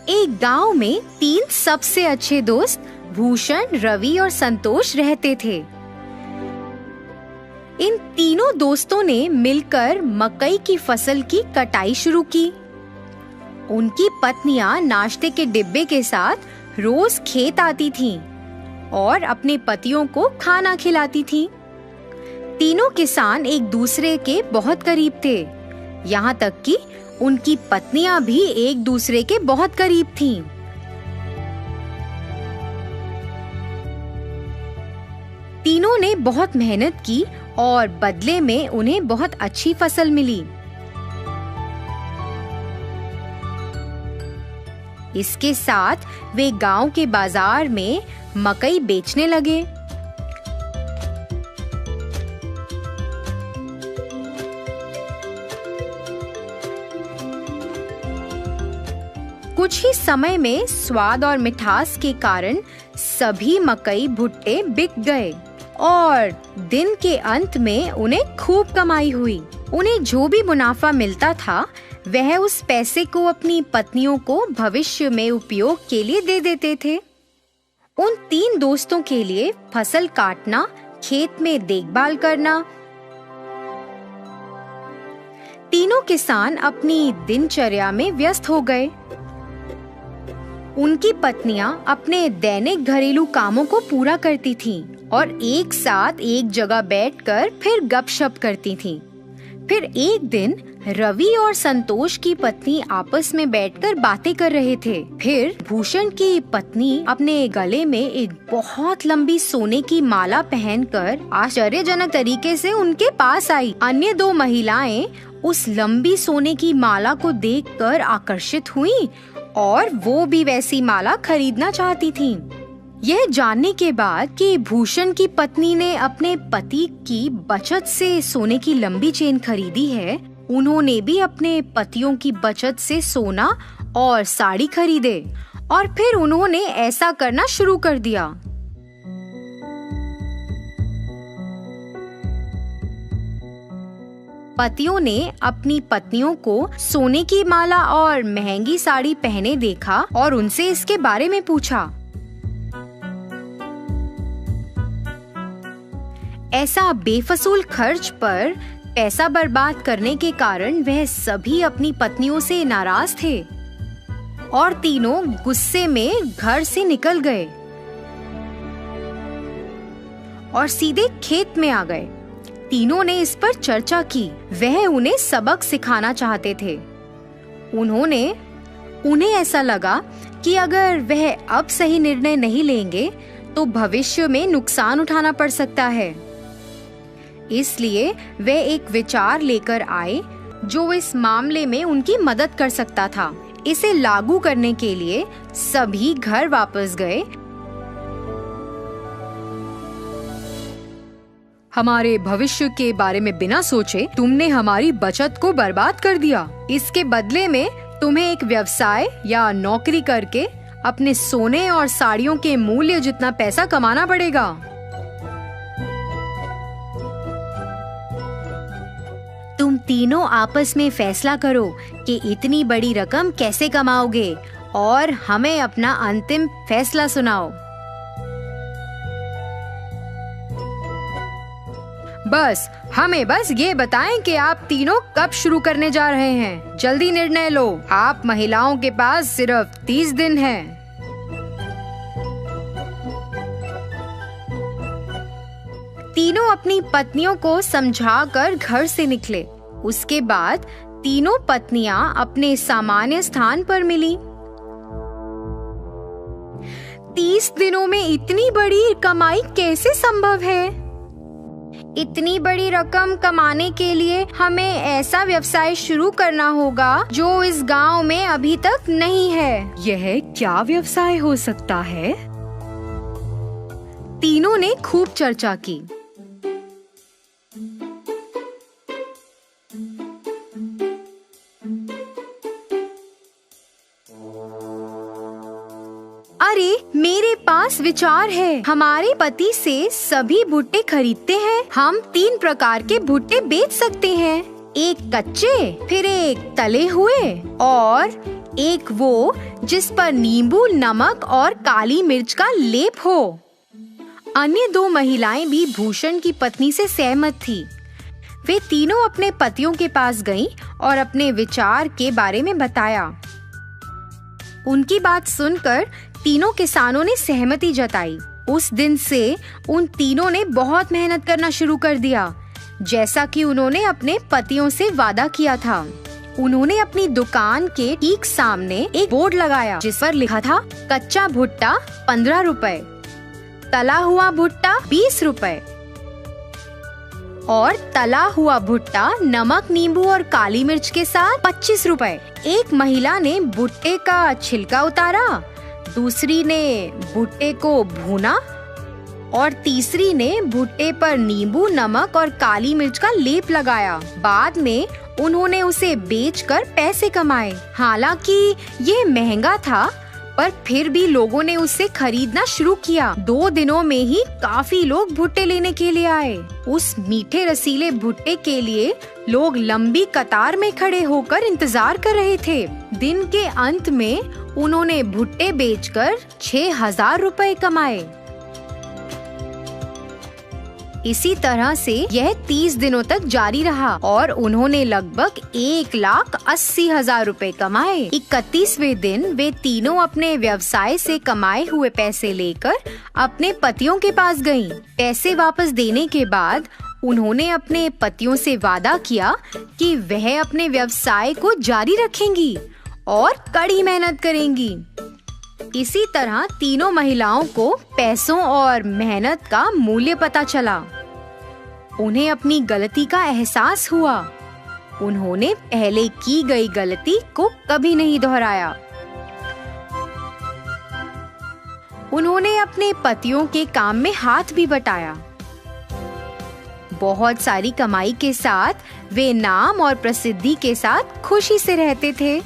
एक गांव में 3 सबसे अच्छे दोस्त भूषण, रवि और संतोष रहते थे। इन तीनों दोस्तों ने मिलकर मकई की फसल की कटाई शुरू की। उनकी पत्नियां नाश्ते के डिब्बे के साथ रोज खेत आती थीं और अपने पतियों को खाना खिलाती थीं। तीनों किसान एक दूसरे के बहुत करीब थे, यहाँ तक कि उनकी पत्नियां भी एक दूसरे के बहुत करीब थीं। तीनों ने बहुत मेहनत की और बदले में उन्हें बहुत अच्छी फसल मिली। इसके साथ वे गांव के बाजार में मकई बेचने लगे। कुछ ही समय में स्वाद और मिठास के कारण सभी मकई भुट्टे बिक गए और दिन के अंत में उन्हें खूब कमाई हुई। उन्हें जो भी मुनाफा मिलता था वह उस पैसे को अपनी पत्नियों को भविष्य में उपयोग के लिए दे देते थे। उन 3 दोस्तों के लिए फसल काटना, खेत में देखभाल करना। तीनों किसान अपनी दिनचर्या में व्यस्त हो गए। उनकी पत्नियां अपने दैनिक घरेलू कामों को पूरा करती थीं और एक साथ एक जगह बैठकर फिर गपशप करती थीं। फिर एक दिन रवि और संतोष की पत्नी आपस में बैठकर बातें कर रहे थे। फिर भूषण की पत्नी अपने गले में एक बहुत लंबी सोने की माला पहनकर आश्चर्यजनक तरीके से उनके पास आई। अन्य 2 महिलाएं उस लंबी सोने की माला को देखकर आकर्षित हुईं और वो भी वैसी माला खरीदना चाहती थीं। यह जानने के बाद कि भूषण की पत्नी ने अपने पति की बचत से सोने की लंबी चेन खरीदी है, उन्होंने भी अपने पतियों की बचत से सोना और साड़ी खरीदे और फिर उन्होंने ऐसा करना शुरू कर दिया। पतियों ने अपनी पत्नियों को सोने की माला और महंगी साड़ी पहने देखा और उनसे इसके बारे में पूछा। ऐसा बेफजूल खर्च पर पैसा बर्बाद करने के कारण वह सभी अपनी पत्नियों से नाराज थे और तीनों गुस्से में घर से निकल गए और सीधे खेत में आ गए। तीनों ने इस पर चर्चा की। वह उन्हें सबक सिखाना चाहते थे। उन्हें ऐसा लगा कि अगर वह अब सही निर्णय नहीं लेंगे तो भविष्य में नुकसान उठाना पड़ सकता है। इसलिए वे एक विचार लेकर आए जो इस मामले में उनकी मदद कर सकता था। इसे लागू करने के लिए सभी घर वापस गए। हमारे भविष्य के बारे में बिना सोचे तुमने हमारी बचत को बर्बाद कर दिया। इसके बदले में तुम्हें एक व्यवसाय या नौकरी करके अपने सोने और साड़ियों के मूल्य जितना पैसा कमाना पड़ेगा। तुम तीनों आपस में फैसला करो कि इतनी बड़ी रकम कैसे कमाओगे और हमें अपना अंतिम फैसला सुनाओ। हमें बस ये बताएं कि आप तीनों कब शुरू करने जा रहे हैं। जल्दी निर्णय लो। आप महिलाओं के पास सिर्फ 30 दिन हैं। तीनों अपनी पत्नियों को समझाकर घर से निकले। उसके बाद तीनों पत्नियां अपने सामान्य स्थान पर मिली। 30 दिनों में इतनी बड़ी कमाई कैसे संभव है? इतनी बड़ी रकम कमाने के लिए हमें ऐसा व्यवसाय शुरू करना होगा जो इस गांव में अभी तक नहीं है। यह क्या व्यवसाय हो सकता है? तीनों ने खूब चर्चा की। अरे मेरे पास विचार है। हमारे पति से सभी भुट्टे खरीदते हैं। हम 3 प्रकार के भुट्टे बेच सकते हैं, एक कच्चे, फिर एक तले हुए और एक वो जिस पर नींबू, नमक और काली मिर्च का लेप हो। अन्य 2 महिलाएं भी भूषण की पत्नी से सहमत थी। वे तीनों अपने पतियों के पास गईं और अपने विचार के बारे में बताया। उनकी बात सुनकर तीनों किसानों ने सहमति जताई। उस दिन से उन तीनों ने बहुत मेहनत करना शुरू कर दिया, जैसा कि उन्होंने अपने पतियों से वादा किया था। उन्होंने अपनी दुकान के ठीक सामने एक बोर्ड लगाया जिस पर लिखा था कच्चा भुट्टा 15 रुपए, तला हुआ भुट्टा 20 रुपए और तला हुआ भुट्टा नमक, नींबू और काली मिर्च के साथ 25 रुपए। एक महिला ने भुट्टे का छिलका उतारा, दूसरी ने भुट्टे को भूना और तीसरी ने भुट्टे पर नींबू, नमक और काली मिर्च का लेप लगाया। बाद में उन्होंने उसे बेचकर पैसे कमाए। हालांकि ये महंगा था, पर फिर भी लोगों ने उसे खरीदना शुरू किया। 2 दिनों में ही काफी लोग भुट्टे लेने के लिए आए। उस मीठे रसीले भुट्टे के लिए लोग लंबी कतार में खड़े होकर इंतजार कर रहे थे। दिन के अंत में उन्होंने भुट्टे बेचकर 6,000 रुपए कमाए। इसी तरह से यह 30 दिनों तक जारी रहा और उन्होंने लगभग 1,80,000 रुपए कमाए। 31वें दिन वे तीनों अपने व्यवसाय से कमाए हुए पैसे लेकर अपने पतियों के पास गईं। पैसे वापस देने के बाद उन्होंने अपने पतियों से वादा किया कि वह अपने व्यवसाय को जारी रखेंगी और कड़ी मेहनत करेंगी। इसी तरह तीनों महिलाओं को पैसों और मेहनत का मूल्य पता चला। उन्हें अपनी गलती का एहसास हुआ। उन्होंने पहले की गई गलती को कभी नहीं दोहराया। उन्होंने अपने पतियों के काम में हाथ भी बटाया। बहुत सारी कमाई के साथ वे नाम और प्रसिद्धि के साथ खुशी से रहते थे।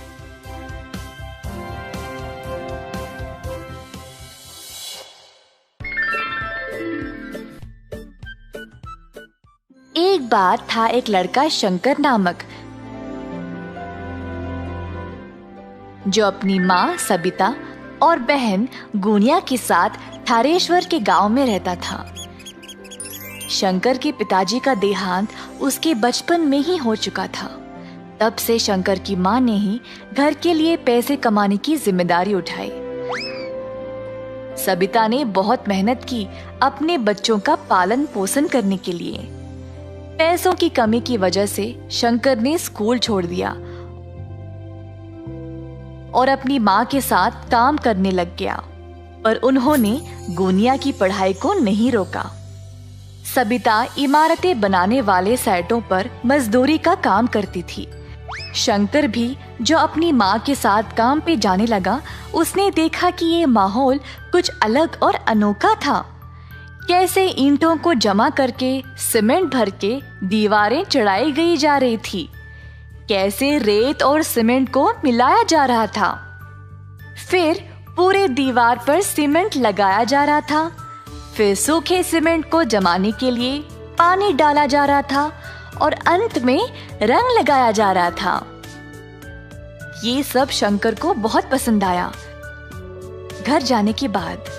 एक बार था एक लड़का शंकर नामक, जो अपनी माँ सबिता और बहन गुनिया के साथ थारेश्वर के गांव में रहता था। शंकर के पिताजी का देहांत उसके बचपन में ही हो चुका था। तब से शंकर की माँ ने ही घर के लिए पैसे कमाने की जिम्मेदारी उठाई। सबिता ने बहुत मेहनत की अपने बच्चों का पालन पोषण करने के लिए। पैसों की कमी की वजह से शंकर ने स्कूल छोड़ दिया और अपनी माँ के साथ काम करने लग गया, पर उन्होंने गुनिया की पढ़ाई को नहीं रोका। सबिता इमारतें बनाने वाले साइटों पर मजदूरी का काम करती थी। शंकर भी जो अपनी माँ के साथ काम पे जाने लगा, उसने देखा कि ये माहौल कुछ अलग और अनोखा था। कैसे ईंटों को जमा करके सीमेंट भर के दीवारें चढ़ाई गई जा रही थी, कैसे रेत और सीमेंट को मिलाया जा रहा था, फिर पूरे दीवार पर सीमेंट लगाया जा रहा था, फिर सूखे सीमेंट को जमाने के लिए पानी डाला जा रहा था और अंत में रंग लगाया जा रहा था। ये सब शंकर को बहुत पसंद आया। घर जाने के बाद,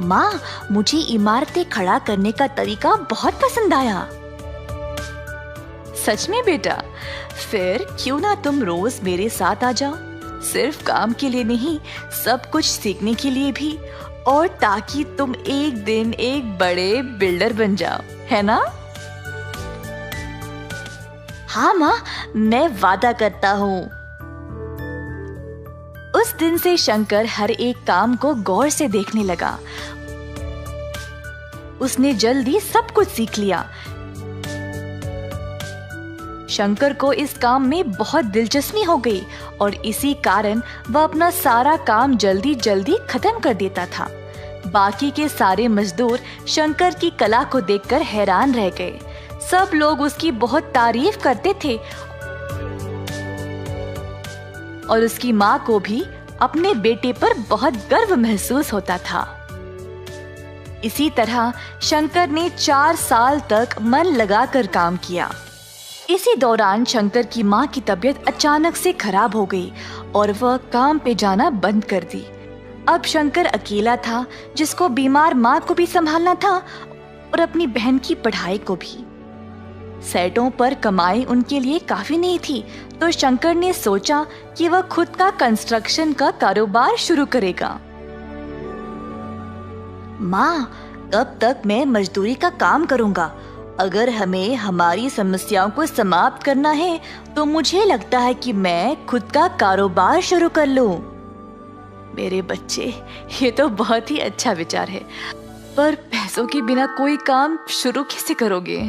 माँ, मुझे इमारतें खड़ा करने का तरीका बहुत पसंद आया। सच में बेटा? फिर क्यों ना तुम रोज मेरे साथ आ जाओ, सिर्फ काम के लिए नहीं, सब कुछ सीखने के लिए भी, और ताकि तुम एक दिन एक बड़े बिल्डर बन जाओ, है ना? हाँ माँ, मैं वादा करता हूँ। उस दिन से शंकर हर एक काम को गौर से देखने लगा। उसने जल्दी सब कुछ सीख लिया। शंकर को इस काम में बहुत दिलचस्पी हो गई और इसी कारण वह अपना सारा काम जल्दी जल्दी खत्म कर देता था। बाकी के सारे मजदूर शंकर की कला को देखकर हैरान रह गए। सब लोग उसकी बहुत तारीफ करते थे और उसकी माँ को भी अपने बेटे पर बहुत गर्व महसूस होता था। इसी तरह शंकर ने 4 साल तक मन लगाकर काम किया। इसी दौरान शंकर की माँ की तबीयत अचानक से खराब हो गई और वह काम पे जाना बंद कर दी। अब शंकर अकेला था, जिसको बीमार माँ को भी संभालना था और अपनी बहन की पढ़ाई को भी। सेटों पर कमाई उनके लिए काफी नहीं थी, तो शंकर ने सोचा कि वह खुद का कंस्ट्रक्शन का कारोबार शुरू करेगा। माँ, कब तक मैं मजदूरी का काम करूंगा? अगर हमें हमारी समस्याओं को समाप्त करना है तो मुझे लगता है कि मैं खुद का कारोबार शुरू कर लूं। मेरे बच्चे, ये तो बहुत ही अच्छा विचार है, पर पैसों के बिना कोई काम शुरू कैसे करोगे?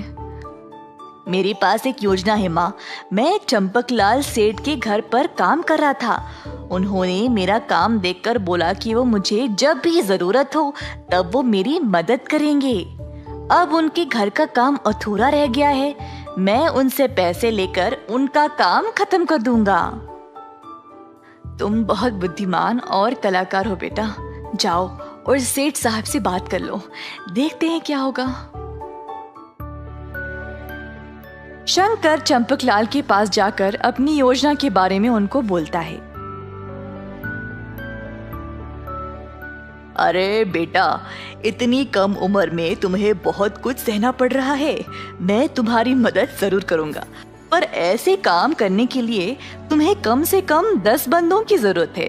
मेरे पास एक योजना है माँ। मैं चंपकलाल सेठ के घर पर काम कर रहा था। उन्होंने मेरा काम देखकर बोला कि वो मुझे जब भी जरूरत हो तब वो मेरी मदद करेंगे। अब उनके घर का काम अधूरा रह गया है, मैं उनसे पैसे लेकर उनका काम खत्म कर दूंगा। तुम बहुत बुद्धिमान और कलाकार हो बेटा। जाओ और सेठ साहब से बात कर लो, देखते हैं क्या होगा। शंकर चंपकलाल के पास जाकर अपनी योजना के बारे में उनको बोलता है। अरे बेटा, इतनी कम उम्र में तुम्हें बहुत कुछ सहना पड़ रहा है। मैं तुम्हारी मदद जरूर करूंगा, पर ऐसे काम करने के लिए तुम्हें कम से कम 10 बंदों की जरूरत है।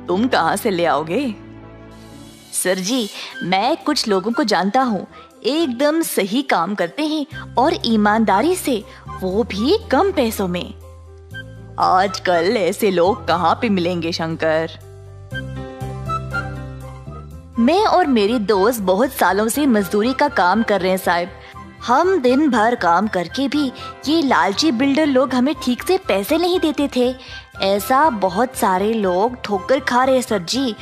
तुम कहाँ से ले आओगे? सर जी, मैं कुछ लोगों को जानता हूँ, एकदम सही काम करते हैं और ईमानदारी से, वो भी कम पैसों में। आजकल ऐसे लोग कहाँ पे मिलेंगे शंकर? मैं और मेरी दोस्त बहुत सालों से मजदूरी का काम कर रहे हैं साहब। हम दिन भर काम करके भी ये लालची बिल्डर लोग हमें ठीक से पैसे नहीं देते थे। ऐसा बहुत सारे लोग ठोकर खा रहे हैं सर जी।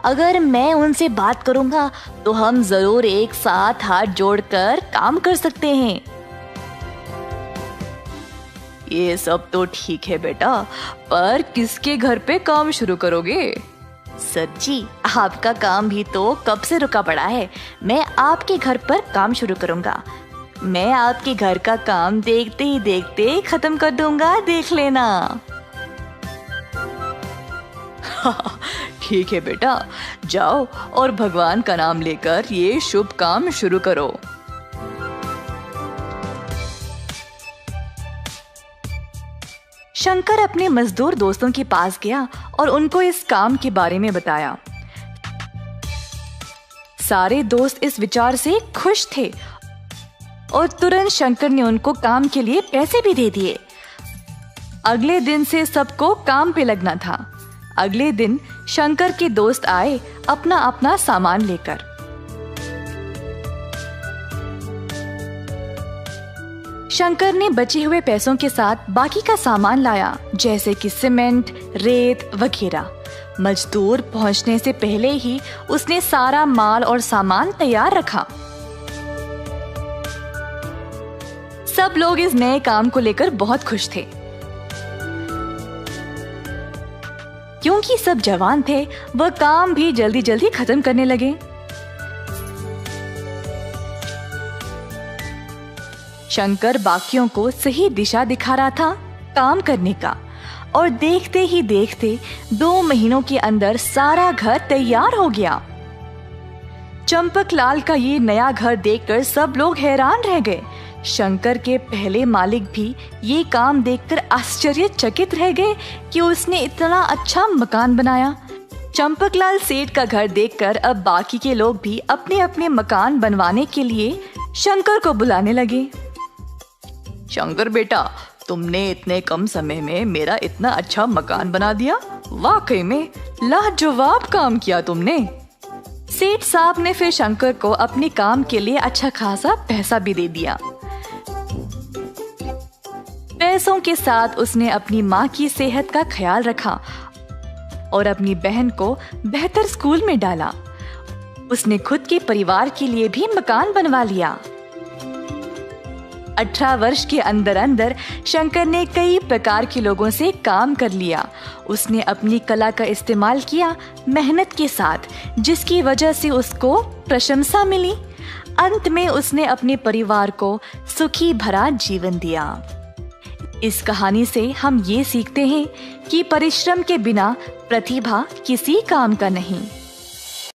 अगर मैं उनसे बात करूंगा तो हम जरूर एक साथ हाथ जोड़कर काम कर सकते हैं। ये सब तो ठीक है बेटा, पर किसके घर पे काम शुरू करोगे? सर जी, आपका काम भी तो कब से रुका पड़ा है। मैं आपके घर पर काम शुरू करूंगा। मैं आपके घर का काम देखते ही देखते खत्म कर दूंगा, देख लेना। ठीक है बेटा, जाओ और भगवान का नाम लेकर ये शुभ काम शुरू करो। शंकर अपने मजदूर दोस्तों के पास गया और उनको इस काम के बारे में बताया। सारे दोस्त इस विचार से खुश थे और तुरंत शंकर ने उनको काम के लिए पैसे भी दे दिए। अगले दिन से सबको काम पे लगना था। अगले दिन शंकर के दोस्त आए अपना अपना सामान लेकर। शंकर ने बचे हुए पैसों के साथ बाकी का सामान लाया, जैसे कि सीमेंट, रेत वगैरह। मजदूर पहुंचने से पहले ही उसने सारा माल और सामान तैयार रखा। सब लोग इस नए काम को लेकर बहुत खुश थे। क्योंकि सब जवान थे, वह काम भी जल्दी जल्दी खत्म करने लगे। शंकर बाकियों को सही दिशा दिखा रहा था काम करने का, और देखते ही देखते 2 महीनों के अंदर सारा घर तैयार हो गया। चंपकलाल का ये नया घर देखकर सब लोग हैरान रह गए। शंकर के पहले मालिक भी ये काम देखकर आश्चर्यचकित रह गए कि उसने इतना अच्छा मकान बनाया। चंपकलाल सेठ का घर देखकर अब बाकी के लोग भी अपने अपने मकान बनवाने के लिए शंकर को बुलाने लगे। शंकर बेटा, तुमने इतने कम समय में मेरा इतना अच्छा मकान बना दिया। वाकई में लाजवाब काम किया तुमने। सेठ साहब ने फिर शंकर को अपने काम के लिए अच्छा खासा पैसा भी दे दिया। पैसों के साथ उसने अपनी माँ की सेहत का ख्याल रखा और अपनी बहन को बेहतर स्कूल में डाला। उसने खुद के परिवार के लिए भी मकान बनवा लिया। 18 वर्ष के अंदर अंदर शंकर ने कई प्रकार के लोगों से काम कर लिया। उसने अपनी कला का इस्तेमाल किया मेहनत के साथ, जिसकी वजह से उसको प्रशंसा मिली। अंत में उसने अपने परिवार को सुखी भरा जीवन दिया। इस कहानी से हम ये सीखते हैं कि परिश्रम के बिना प्रतिभा किसी काम का नहीं।